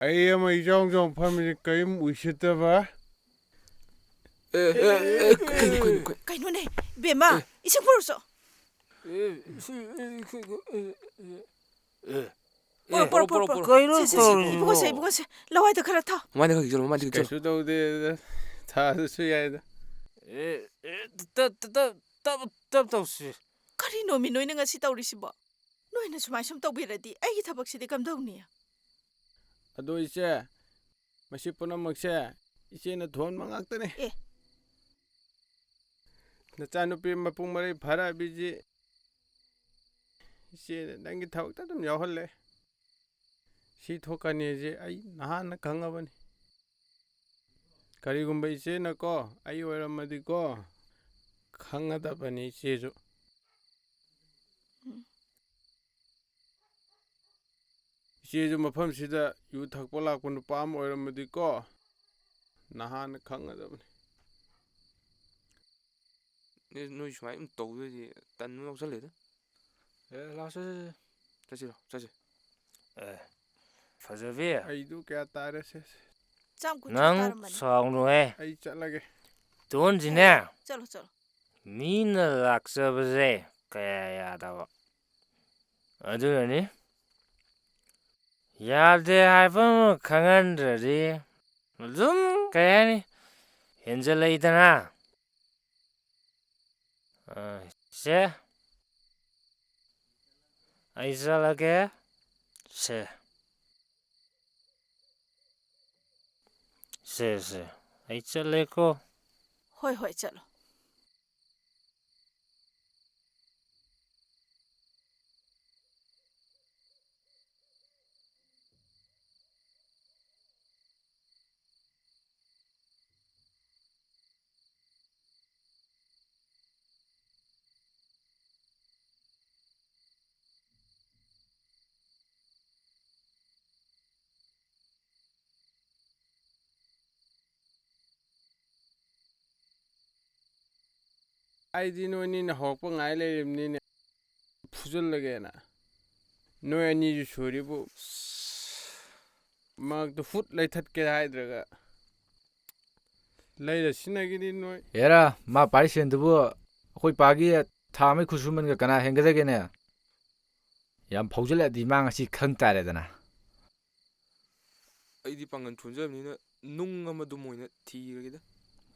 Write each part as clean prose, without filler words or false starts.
I am a young family came we should have. Kainone, Bema, it's a person. Because Loy the Karata. I should know the Taz. Karino me knowing a sit out risibo. No in a smash to be ready. I get a box to come down near. A do is share. My ship on a moxa. It's in a tone mangactane. The Chanopi Mapumari Para Biji. She then get out of them Yohole. She took an easy. I Nahana Kangavan. Karigumba is in a go. I wear a medico. Kangada Bani Chezo. She is my pump, you talk Polak on the palm or a medico. Nahan Kangada. There's no issue. I'm told you that no solid. Last Fajabi. I do get tired. Nang song away. I chat like Don't you know? Chalo. Mean Laxabaze. Kayada. I do any. Yade Ivan Kangandri. Zoom Kayani. Angelaitana. Se. I saw like a se. Se. It's a leco. Hoy, chalo. I didn't know in a hoping I let him in puzzle again. No, I need you sorry, but mark the foot like that get hydra. Later, Sinagin no. Era, ma parishen dubu. Hoi pagi Tami Kusuman gana hang again. Yam Pogel at the man she can't tire than. I depend on Tunzam, Nungamadumuina tea.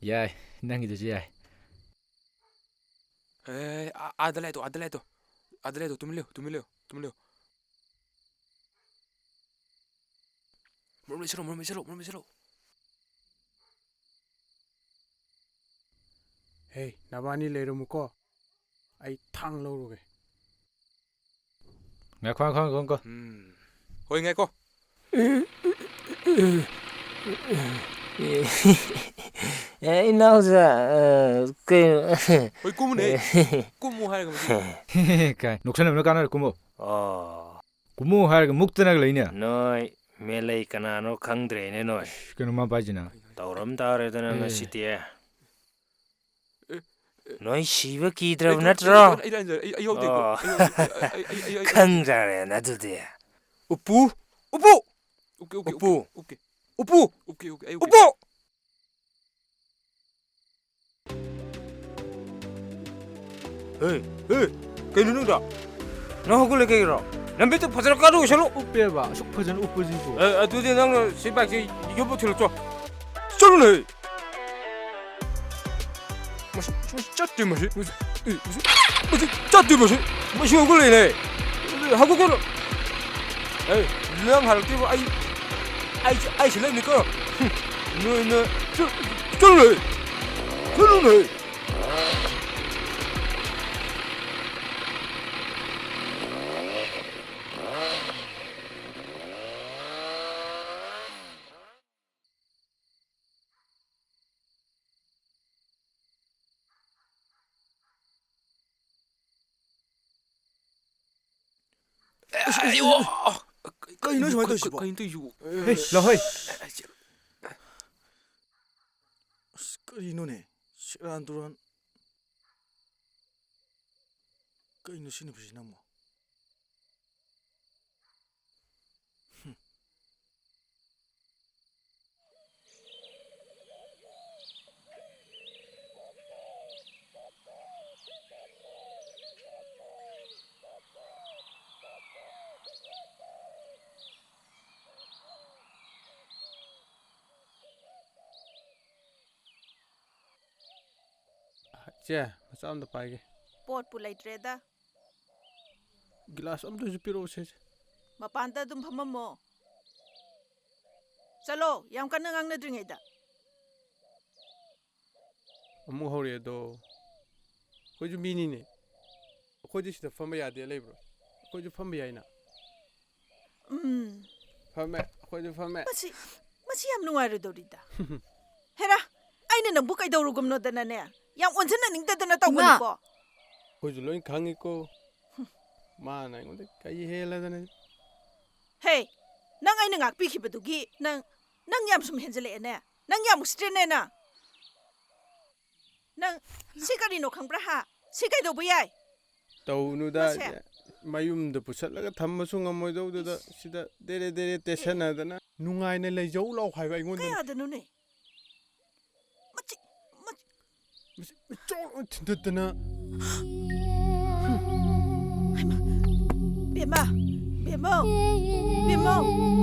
Yay, Nangi the Jay. Adelaide, Tumilio. Mormisero. Hey, Navani later muko. I tongue low. Go. Going echo. He knows Kai, Nuxan Nogana Kumo. Oh, Kumu had a Muktanaglia. no, Melee Canano Kangdre, no, Canuma Bajina. Tauram Tare than a city. No, Shiva key drove not wrong. Kangdare, not to there. Upu. Hey, can you know that? No, go look at it. Number two, Pazarcado, shall Upeva, Supajan Upazipo. I do the number, see back, you put your talk. Certainly. Just too much. Just too much. What's your good in it? How good? Hey, learn how to do I should let me go. No, certainly. Cái nói gì tôi Lôi. Cái nó này, ăn tuan. Cái nó xin phải nằm. ꯆꯦ ꯃꯆꯥ ꯑꯝꯇ ꯄꯥꯏꯒꯦ ꯄꯣꯠꯄꯨ ꯂꯩꯇ꯭ꯔꯦꯗ ꯒꯤꯂꯥꯁ ꯑꯝꯇꯁꯨ ꯄꯤꯔꯛꯑꯣ ꯁꯦ ꯃꯄꯥꯟꯗ ꯑꯗꯨꯝ ꯐꯝꯃꯝꯃꯣ ꯆꯠꯂꯣ ꯌꯥꯝ ꯀꯟꯅ ꯉꯥꯡꯅꯗ꯭ꯔꯤꯉꯩꯗ ꯑꯃꯨꯛ ꯍꯧꯔꯛꯑꯦꯗꯣ ꯑꯩꯈꯣꯏꯁꯨ ꯃꯤꯅꯤꯅꯦ ꯑꯩꯈꯣꯏꯗꯤ ꯁꯤꯗ ꯐꯝꯕ ꯌꯥꯗꯦ ꯂꯩꯕ꯭ꯔꯣ ꯑꯩꯈꯣꯏꯁꯨ ꯐꯝꯕ ꯌꯥꯏꯅ ꯐꯝꯃꯦ ꯑꯩꯈꯣꯏꯁꯨ ꯐꯝꯃꯦ ꯃꯁꯤ ꯌꯥꯝ ꯅꯨꯡꯉꯥꯏꯔꯣꯏꯗꯧꯔꯤꯗ ꯍꯦꯔꯥ ꯑꯩꯅ ꯅꯪꯕꯨ ꯀꯩꯗꯧꯔꯨꯒꯝꯅꯣꯗꯅꯅꯦ ꯌꯥꯝ ꯑꯣꯟꯁꯤꯟꯅꯅꯤꯡꯗꯗꯅ ꯇꯧꯕꯅꯤꯀꯣ ꯑꯩꯈꯣꯏꯁꯨ ꯂꯣꯏ ꯈꯪꯉꯤꯀꯣ ꯃꯥꯅ ꯑꯩꯉꯣꯟꯗ ꯀꯩ ꯍꯦꯜꯂꯗꯅ ꯍꯦ ꯅꯪ ꯑꯩꯅ ꯉꯥꯛꯄꯤꯈꯤꯕꯗꯨꯒꯤ ꯅꯪ ꯌꯥꯝ ꯁꯨꯝ ꯍꯦꯟꯖꯜꯂꯛꯑꯦꯅꯦ ꯅꯪ ꯌꯥꯝ ꯎꯁꯤꯠꯇ꯭ꯔꯦꯅꯦ ꯅꯪ ꯁꯤ ꯀꯔꯤꯅꯣ ꯈꯪꯕ꯭ꯔꯥ ꯍꯥ ꯁꯤ ꯀꯩꯗꯧꯕ ꯌꯥꯏ ꯇꯧꯅꯨꯗ ꯃꯌꯨꯝꯗ ꯄꯨꯁꯜꯂꯒ ꯊꯝꯕꯁꯨ ꯉꯝꯃꯣꯏꯗꯧꯗꯨꯗ ꯁꯤꯗ ꯗꯦꯔꯦ ꯗꯦꯔꯦ ꯇꯦꯁꯟꯅꯗꯅ ꯅꯨꯡꯉꯥꯏꯅ ꯂꯩꯖꯧ ꯂꯥꯎ ꯍꯥꯏꯕ ꯑꯩꯉꯣꯟꯗ ꯀꯌꯥꯗꯅꯣꯅꯦ ꯆꯣꯛ ꯊꯤꯟꯗꯠꯇꯅ ꯕꯦꯃꯣ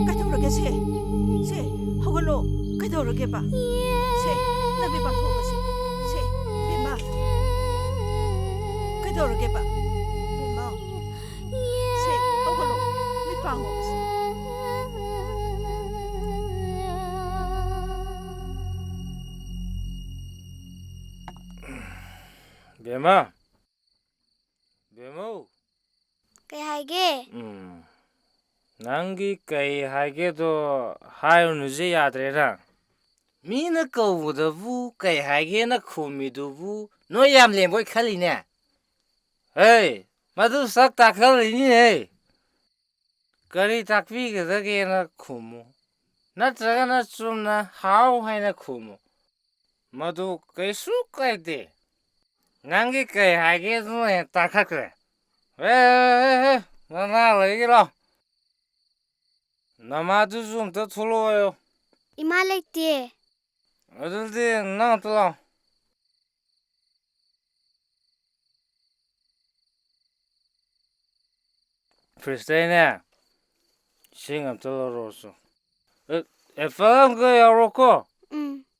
ꯀꯩꯗꯧꯔꯒꯦ ꯁꯦ ꯍꯧꯒꯠꯂꯣ ꯀꯩꯗꯧꯔꯒꯦꯕ ꯁꯦ ꯅꯕꯤ ꯄꯥꯊꯣꯛꯑꯒ ꯁꯦ ꯕꯦꯃꯥ ꯀꯩꯗꯧꯔꯒꯦꯕ ꯕꯦꯃꯥ ꯁꯦ ꯍꯧꯒꯠꯂꯣ ꯃꯤꯠ ꯄꯥꯡꯉꯣꯕ ꯁꯦ Bema. Kay haige? Nangi kay haige do hayo nuzi yadrera. Mina kawudavu kay haige na kumiduvu no yam lemboy khaline. Hey, madu sak takalini hey. Kari takvi gadage na kumu. Natraga na chumna how haina kumu. Madu kay su kay de. Nangi kay haige do takakre. Nana lagi lo. Nama tu zoom tu thulu yo. Imalek tie. Adul di nang tu lo. Firstay ne. Singam tu lo roso. Falam ko yaroko.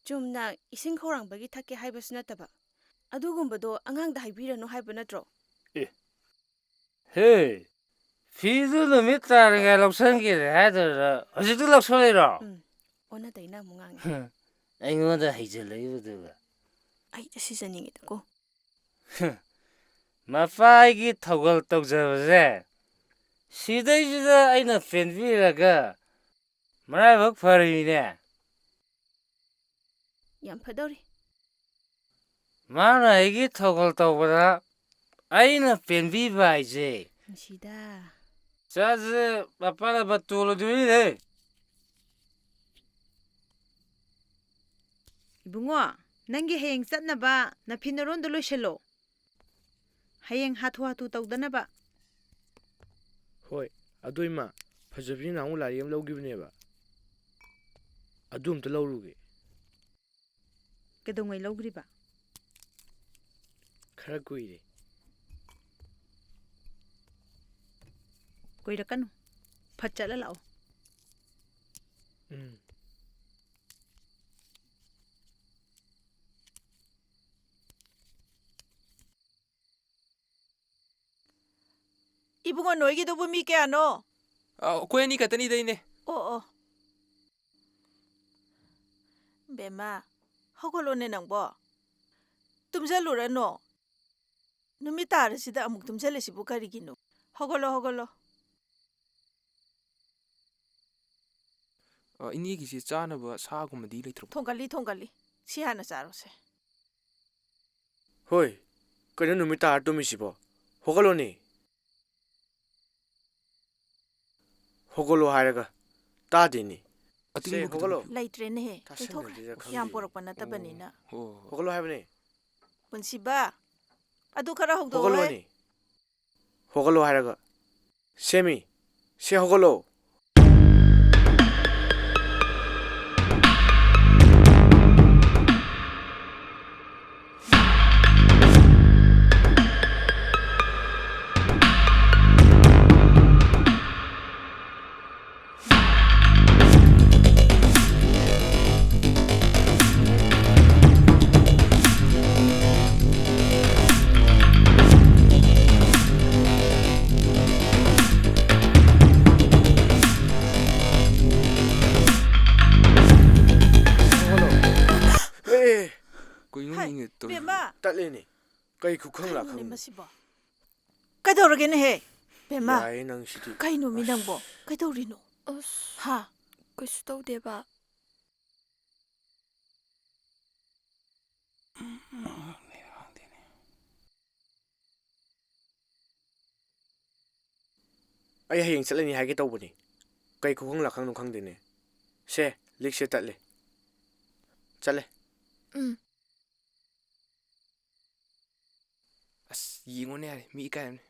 ꯆꯨꯝꯅ ꯏꯁꯤꯡ ꯈꯧꯔꯥꯡꯕꯒꯤ ꯊꯛꯀꯦ ꯍꯥꯏꯕꯁꯨ ꯅꯠꯇꯕ ꯑꯗꯨꯒꯨꯝꯕꯗꯣ ꯑꯉꯥꯡꯗ ꯍꯥꯏꯕꯤꯔꯅꯨ ꯍꯥꯏꯕ ꯅꯠꯇ꯭ꯔꯣ Hey, fizu numit targa loksangi hadara hojiktu loksolero. ꯑꯣꯟꯅ ꯇꯩꯅ ꯑꯃꯨꯛ ꯉꯥꯡꯉꯦ ꯑꯩꯉꯣꯟꯗ ꯍꯩꯖꯜꯂꯛꯏꯕꯗꯨꯒ ꯑꯩꯗ ꯁꯤꯖꯅꯤꯡꯉꯤꯗꯀꯣ ꯃꯄꯥꯒꯤ ꯊꯧꯒꯜ ꯇꯧꯖꯕꯁꯦ ꯁꯤꯗꯩꯁꯤꯗ ꯑꯩꯅ ꯄꯦꯟꯕꯤꯔꯒ ꯃꯔꯥꯏꯕꯛ ꯐꯔꯤꯅꯦ ꯌꯥꯝ ꯐꯗꯧꯔꯤ ꯃꯥꯅ ꯑꯩꯒꯤ ꯊꯧꯒꯜ ꯇꯧꯕꯗ ꯑꯩꯅ ꯄꯦꯟꯕꯤꯕ ꯍꯥꯏꯁꯦ ꯅꯨꯡꯁꯤꯗ ꯆꯥꯁꯦ ꯃꯄꯥꯅ ꯕꯇꯣꯂꯗꯨꯅꯤꯅꯦ 이붕어, ꯅꯪꯒꯤ ꯍꯌꯦꯡ ꯆꯠꯅꯕ ꯅꯐꯤ ꯅꯔꯣꯟꯗꯣ ꯂꯣꯏꯁꯤꯜꯂꯣ. ꯍꯌꯦꯡ ꯍꯥꯊꯨ ꯇꯧꯗꯅꯕ. ꯍꯣꯏ, ꯑꯗꯨ ꯏꯃꯥ, ꯐꯖꯕꯤ ꯅꯍꯥꯟꯃꯨꯛ ꯂꯥꯏꯔꯤꯛ ꯑꯃ ꯂꯧꯈꯤꯕꯅꯦꯕ. ꯑꯗꯨ ꯑꯝꯇ ꯂꯧꯔꯨꯒꯦ. ꯀꯩꯗꯧꯉꯩ ꯂꯧꯈ꯭ꯔꯤꯕ? ꯈꯔ ꯀꯨꯏꯔꯦ. ꯀꯨꯏꯔꯛꯀꯅꯨ. ꯐꯠ ꯆꯠꯂ ꯂꯥꯛꯑꯣ. 이붕어 너희기도부 미게 하노? ꯑꯩꯈꯣꯏ ꯈꯛꯇꯅꯤꯗꯩꯅꯦ. 어. 베마, 허걸로네 낭보. tumjalurano. 누미 따르시다 아묵 tumjal레시부 가리기노. 허걸로. 이니기지 짜나봐 사고만디 레트로. 통갈리. 시하나 짜로세. 호이. 그냥 누미 따르도미시보. 호걸로니. 호걸로 하려가 따디니. 세 호걸로. 라이트레네. 양 보럭바나 따바니나. 호걸로 하버니. 본시바. 아두 카라 혹도. 호걸로니. 호걸로 하려가. 세미. 세 호걸로. ꯇꯨꯝꯅꯤꯡꯉꯦ ꯕꯦꯝꯃ ꯇꯠꯂꯦꯅꯦ ꯀꯩ ꯈꯨꯈꯪ ꯀꯩꯅꯣꯅꯦ ꯂꯥꯛꯈꯪ ꯃꯁꯤꯕꯣ ꯀꯩꯗꯧꯔꯒꯦꯅꯦꯍꯦ ꯕꯦꯝꯃ ꯌꯥꯏꯌꯦ ꯅꯪ ꯁꯤꯗꯤ ꯀꯩꯅꯣ ꯃꯤ ꯅꯪꯕꯣ ꯀꯩꯗꯧꯔꯤꯅꯣ ꯑꯁ ꯍꯥ ꯀꯩꯁꯨ ꯇꯧꯗꯦꯕ ꯑꯩ ꯍꯌꯦꯡ ꯆꯠꯂꯅꯤ ꯍꯥꯏꯒꯦ ꯇꯧꯕꯅꯤ ꯀꯩ ꯈꯨꯈꯪ ꯂꯥꯛꯈꯪꯅꯣ ꯈꯪꯗꯦꯅꯦ ꯁꯦ ꯂꯤꯛꯁꯦ ꯇꯠꯂꯦ ꯆꯠꯂꯦ ꯑꯁ ꯌꯦꯡꯉꯣꯅꯦ ꯌꯥꯔꯦ ꯃꯤ ꯏꯀꯥꯏꯔꯝꯅꯤ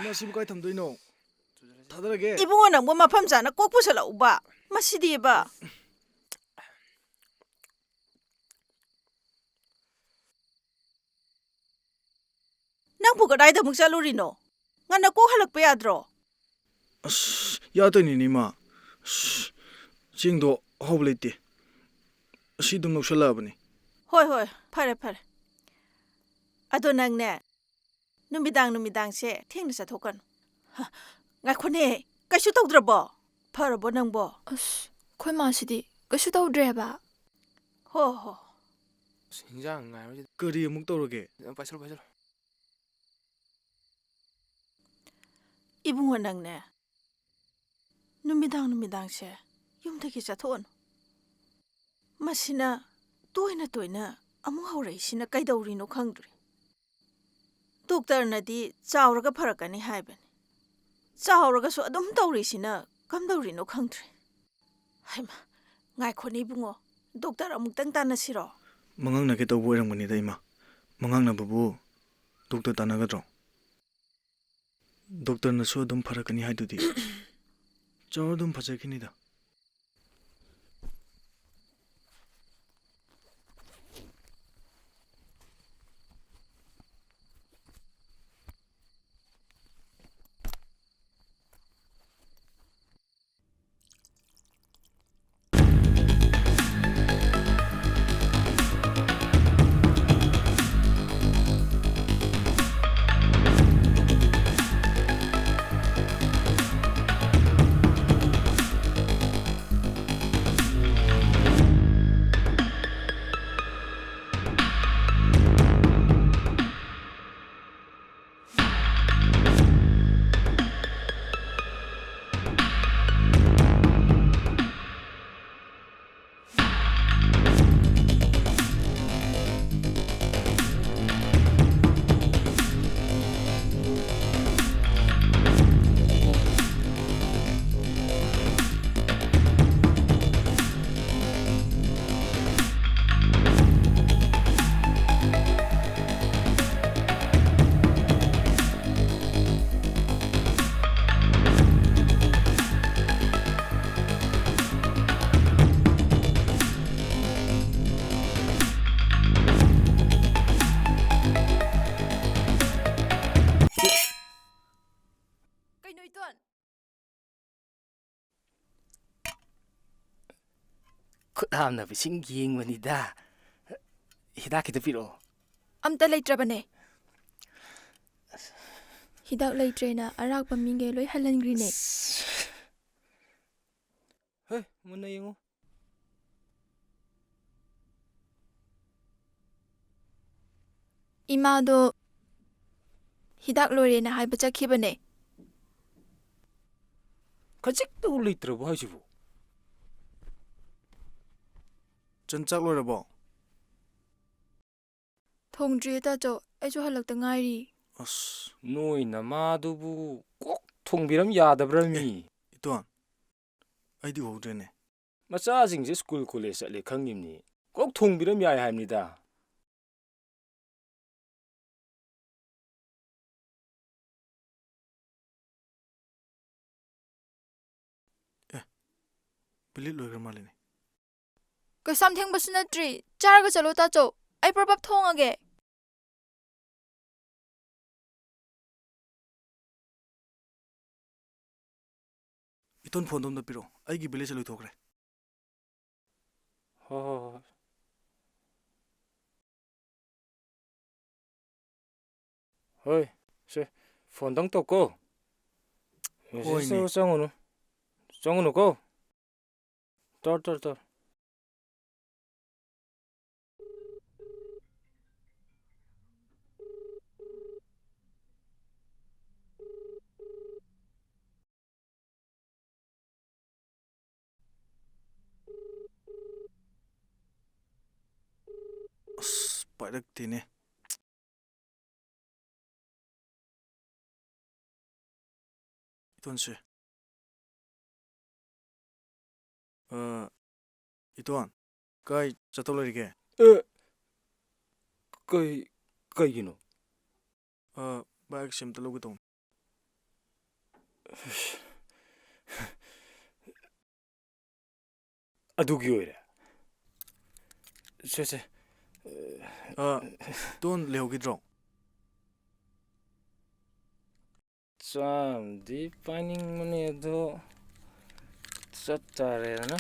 ꯏꯃꯥ ꯁꯤꯕꯨ ꯀꯥꯏ ꯊꯝꯗꯣꯏꯅꯣ ꯊꯥꯗꯔꯒꯦ 이bungo nang mo mafam sana kok pusala uba masidi ba nang bu kadai da muk chalurino ngana ko halakpa yadro ꯑꯁ ꯌꯥꯗꯣꯏꯅꯤꯅꯦ ꯏꯃꯥ ꯑꯁ ꯆꯦꯡꯗꯣ ꯑꯍꯥꯎꯕ ꯂꯩꯇꯦ ꯑꯁꯤ ꯑꯗꯨꯝ ꯂꯧꯁꯜꯂꯛꯑꯕꯅꯤ hoi hoi phare phare ado nang ne numidang se thengna chathokkan ngakhone kaisu tawdrabo pharabo nangbo ꯑꯁ ꯑꯩꯈꯣꯏ ꯃꯥꯁꯤꯗꯤ ꯀꯩꯁꯨ ꯇꯧꯗ꯭ꯔꯦꯕ ho ho ꯍꯤꯟꯖꯥꯡ ꯉꯥꯏꯔꯣꯏꯁꯤ ꯀꯔꯤ ꯑꯃꯨꯛ ꯇꯧꯔꯒꯦ ꯄꯥꯏꯁꯜꯂꯣ 이bungo nang ne numidang se yumdagi chathon masina toina amu haurai sina kaidawrino khangdri doctor nadi chawraga pharakani haibani chawraga so adum tawri sina kamdawrino khangdri haima ngai khoni bungo doctor amuk tang tanasiro ꯃꯉꯥꯡꯅꯒꯦ ꯇꯧꯕ ꯑꯣꯏꯔꯝꯒꯅꯤꯗ ꯏꯃꯥ ꯃꯉꯥꯡꯅꯕꯕꯨ doctor ꯇꯥꯟꯅꯒꯗ꯭ꯔꯣ ꯗꯣꯛꯇꯔꯅꯁꯨ ꯑꯗꯨꯝ ꯐꯔꯛꯀꯅꯤ ꯍꯥꯏꯗꯨꯗꯤ ꯆꯥꯎ ꯑꯗꯨꯝ ꯐꯖꯈꯤꯅꯤꯗ ꯈꯨꯠꯍꯥꯝꯅꯕꯁꯤꯡ ꯌꯦꯡꯕꯅꯤꯗ ꯍꯤꯗꯥꯛ ꯈꯤꯇ ꯄꯤꯔꯛꯑꯣ ꯑꯝꯇ ꯂꯩꯇ꯭ꯔꯕꯅꯦ ꯍꯤꯗꯥꯛ ꯂꯩꯇ꯭ꯔꯦꯅ ꯑꯔꯥꯛꯄ ꯃꯤꯉꯩ ꯂꯣꯏ ꯍꯜꯍꯟꯈ꯭ꯔꯤꯅꯦ ꯍꯦ ꯃꯨꯟꯅ ꯌꯦꯡꯉꯨ ꯏꯃꯥꯗꯣ ꯍꯤꯗꯥꯛ ꯂꯣꯏꯔꯦꯅ ꯍꯥꯏꯕ ꯆꯠꯈꯤꯕꯅꯦ ꯈꯖꯤꯛꯇꯕꯨ ꯂꯩꯇ꯭ꯔꯕꯣ ꯍꯥꯏꯁꯤꯕꯨ ꯆꯟ ꯆꯥꯛ ꯂꯣꯏꯔꯕꯣ ꯊꯣꯡꯗ꯭ꯔꯤꯌꯦ ꯇꯥꯆꯧ ꯑꯩꯁꯨ ꯍꯜꯂꯛꯇ ꯉꯥꯏꯔꯤ ꯑꯁ ꯅꯣꯏ ꯅꯃꯥꯗꯨꯕꯨ ꯀꯣꯛ ꯊꯣꯡꯕꯤꯔꯝ ꯌꯥꯗꯕ꯭ꯔꯥ ꯃꯤ ꯏꯇꯣꯟ ꯑꯩꯗꯤ ꯎꯍꯧꯗ꯭ꯔꯦꯅꯦ ꯃꯆꯥꯁꯤꯡꯁꯦ ꯁ꯭ꯀꯨꯜ ꯀꯣꯂꯦꯖ ꯆꯠꯂꯦ ꯈꯪꯉꯤꯝꯅꯤ ꯀꯣꯛ ꯊꯣꯡꯕꯤꯔꯝ ꯌꯥꯏ ꯍꯥꯏꯕꯅꯤꯗ ꯄꯤꯂꯤꯠ ꯂꯣꯏꯈ꯭ꯔ ꯃꯥꯜꯂꯦꯅꯦ ꯀꯩꯁꯥꯝ ꯊꯦꯡꯕꯁꯨ ꯅꯠꯇ꯭ꯔꯤ ꯆꯥꯔꯒ ꯆꯠꯂꯣ ꯇꯥꯆꯧ ꯑꯩ ꯄ꯭ꯔꯄꯞ ꯊꯣꯡꯉꯒꯦ ꯏꯇꯣꯟ ꯐꯣꯟꯗꯣ ꯑꯝꯇ ꯄꯤꯔꯛꯑꯣ ꯑꯩꯒꯤ ꯕꯦꯂꯦꯟꯁꯁꯦ ꯂꯣꯏꯊꯣꯛꯈ꯭ꯔꯦ ꯍꯣꯏ ꯍꯣꯏ ꯁꯦ ꯐꯣꯟꯗꯪ ꯇꯧꯀꯣ ꯃꯦꯁꯦꯖ ꯇꯧ ꯆꯪꯉꯨꯅꯨꯀꯣ ꯇꯧ ꯑꯁ ꯄꯥꯏꯔꯛꯇꯦꯅꯦ 이돈씨 이돈 까이 저떨러리게 ꯀꯩꯒꯤꯅꯣ 바이크 심 떨러고 동 ꯑꯗꯨꯒꯤ ꯑꯣꯏꯔꯦ ꯁꯦ 돈 레오기드로 ꯆꯥꯝꯗꯤ ꯄꯥꯏꯅꯤꯡꯕꯅꯦ ꯑꯗꯣ ꯆꯠꯇꯥꯔꯦꯗꯅ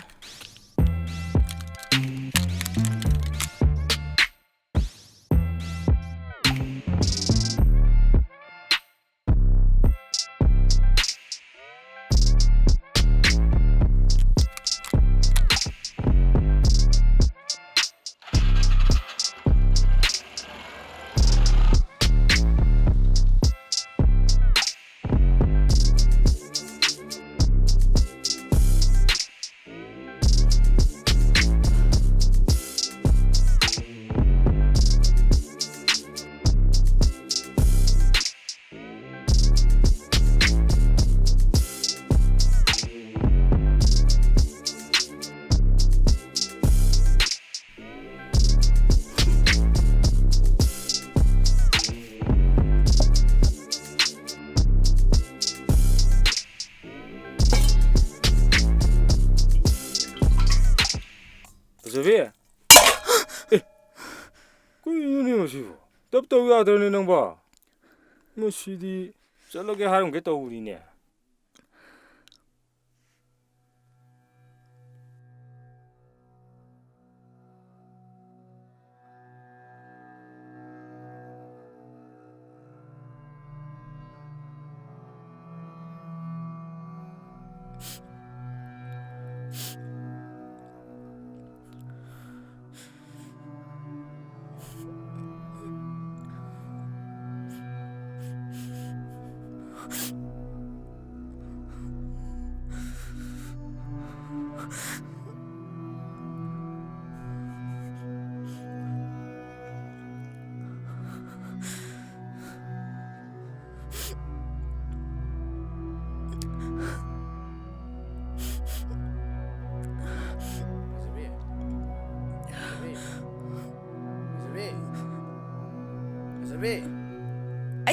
Fajabi ꯀꯩꯅꯣꯅꯦ ꯃꯁꯤꯕꯨ ꯇꯞ ꯇꯧ ꯌꯥꯗ꯭ꯔꯅꯦ ꯅꯪꯕ ꯃꯁꯤꯗꯤ ꯆꯠꯂꯒꯦ ꯍꯥꯏꯔꯝꯒꯦ ꯇꯧꯔꯤꯅꯦ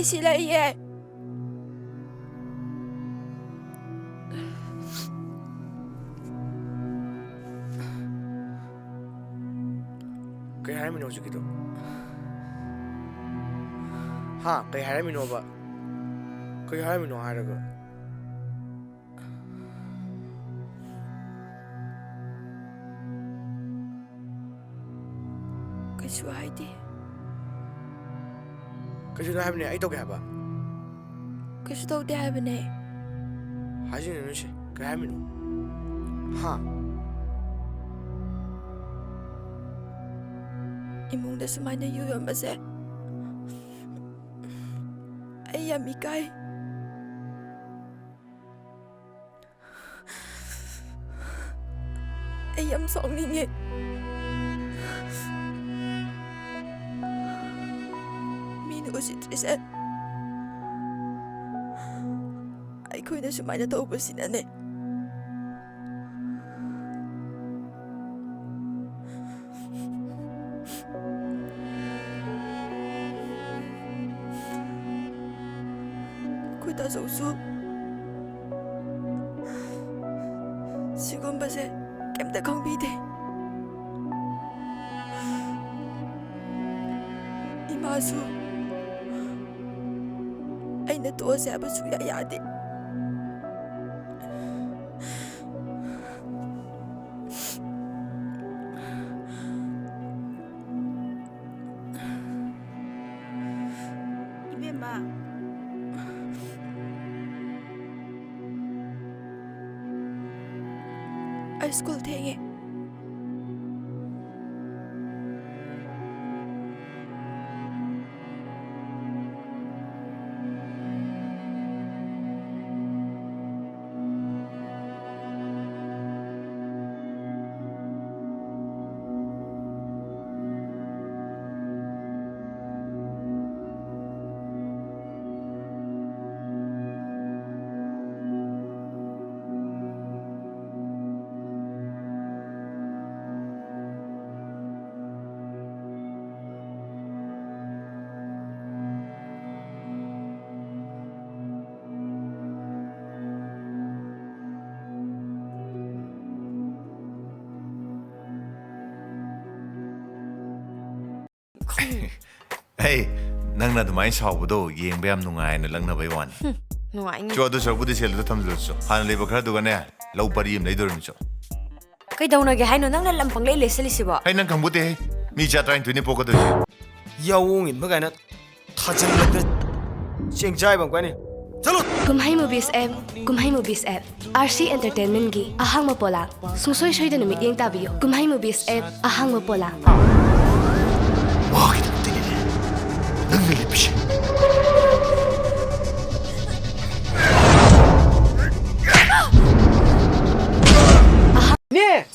ꯑꯩ ꯁꯤ ꯂꯩꯌꯦ ꯀꯩ ꯍꯥꯏꯔꯝꯃꯤꯅꯣ ꯍꯧꯖꯤꯛꯀꯤꯗꯣ ꯍꯥ ꯀꯩ ꯍꯥꯏꯔꯝꯃꯤꯅꯣꯕ ꯀꯩ ꯍꯥꯏꯔꯝꯃꯤꯅꯣ ꯍꯥꯏꯔꯒ ꯀꯩꯁꯨ ꯍꯥꯏꯗꯦ ꯀꯩꯁꯨ ꯍꯥꯏꯕꯅꯦ ꯑꯩ ꯇꯧꯒꯦ ꯍꯥꯏꯕ ꯀꯩꯁꯨ ꯇꯧꯗꯦ ꯍꯥꯏꯕꯅꯦ ꯍꯥꯏꯖꯤꯟꯅꯅꯨ ꯁꯤ ꯀꯩ ꯍꯥꯏꯔꯝꯃꯤꯅꯣ ꯍꯥ ꯏꯃꯨꯡꯗ ꯁꯨꯃꯥꯏꯅ ꯌꯨ ꯌꯣꯟꯕꯁꯦ ꯑꯩ ꯌꯥꯝ ꯏꯀꯥꯏ ꯑꯩ ꯌꯥꯝ ꯁꯥꯎꯅꯤꯡꯉꯦ ꯃꯤꯅ ꯎꯁꯤꯠꯇ꯭ꯔꯤꯁꯦ ꯑꯩꯈꯣꯏꯅ ꯁꯨꯃꯥꯏꯅ ꯇꯧꯕꯁꯤꯅꯅꯦ ꯑꯩꯈꯣꯏ ꯇꯥꯆꯧꯁꯨ 시군바세 깸다 강비대 이마수 아이나 도와서 아버수야 야대 이베마 ꯑꯩ ꯁ꯭ꯀꯨꯜ ꯊꯦꯡꯉꯦ Hey, nang na dumay saubado, yeng bayam nungain lang na baywan. Nungain. Jo ado sa budi sel do thamlo so. Han leba khara duga ne, lau pari im leidur mi so. Kay daw na gahay no nang nalampang lay lesali siba. Hey nang kambuti hey. Mi ja trying to ni poko do. Yawungin magana. Thajal lagna. Cheng jai bang kwani. Chalo. Kumhei Movies App, Kumhei Movies App. RC Entertainment gi ahang mapola. Sungsoi soy da numit yeng tabiyo. Kumhei Movies App ahang mapola. Wah, kita tini ni. Nang ni lepish. Ne.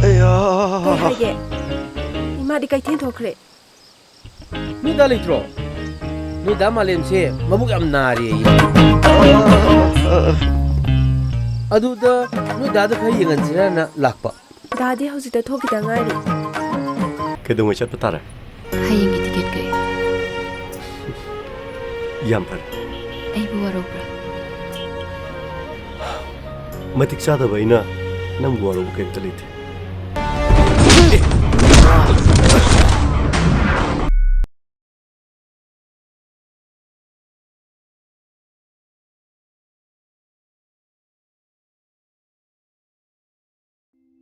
Kaya. Ima di kay tin thokre. Mi da litro. No da malem se mabuk am nari. Adu da no da da khay yengan sira na lakpa. Dadi hausi da thoki da ngari. Kedung chat patara. Hayeng tiket kay. Yam par. Ay buwaro bra. Matik sada baina nam buwaro ke talite.